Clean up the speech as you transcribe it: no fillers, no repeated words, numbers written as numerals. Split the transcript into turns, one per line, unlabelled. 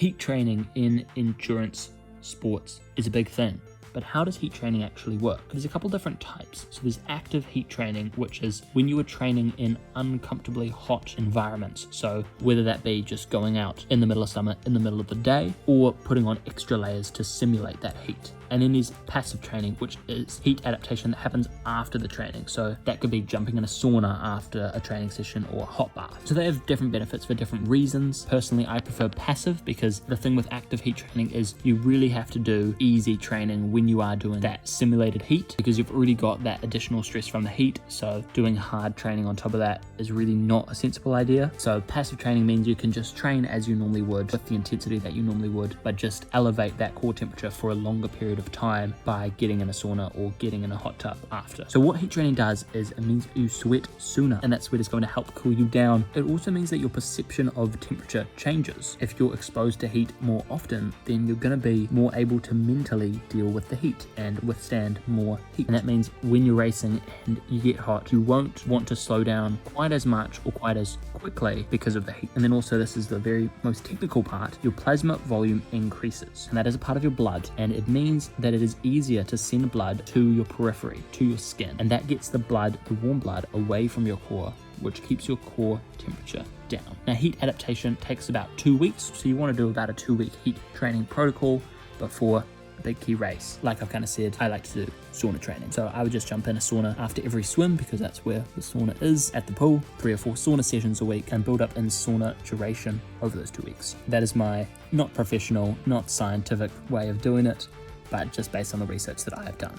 Heat training in endurance sports is a big thing. But how does heat training actually work? There's a couple different types. So there's active heat training, which is when you are training in uncomfortably hot environments. So whether that be just going out in the middle of summer, in the middle of the day, or putting on extra layers to simulate that heat. And then there's passive training, which is heat adaptation that happens after the training. So that could be jumping in a sauna after a training session or a hot bath. So they have different benefits for different reasons. Personally, I prefer passive because the thing with active heat training is you really have to do easy training when you are doing that simulated heat, because you've already got that additional stress from the heat. So doing hard training on top of that is really not a sensible idea. So passive training means you can just train as you normally would with the intensity that you normally would, but just elevate that core temperature for a longer period of time by getting in a sauna or getting in a hot tub after. So what heat training does is it means you sweat sooner, and that sweat is going to help cool you down. It also means that your perception of temperature changes. If you're exposed to heat more often, then you're going to be more able to mentally deal with the heat and withstand more heat. And that means when you're racing and you get hot, you won't want to slow down quite as much or quite as quickly because of the heat. And then also, this is the very most technical part, your plasma volume increases, and that is a part of your blood, and it means that it is easier to send blood to your periphery, to your skin, and that gets the warm blood away from your core, which keeps your core temperature down. Now, heat adaptation takes about 2 weeks, so you want to do about a 2-week heat training protocol before a big key race. Like I've kind of said, I like to do sauna training. So I would just jump in a sauna after every swim, because that's where the sauna is at the pool, 3 or 4 sauna sessions a week, and build up in sauna duration over those 2 weeks. That is my not professional, not scientific way of doing it, but just based on the research that I have done.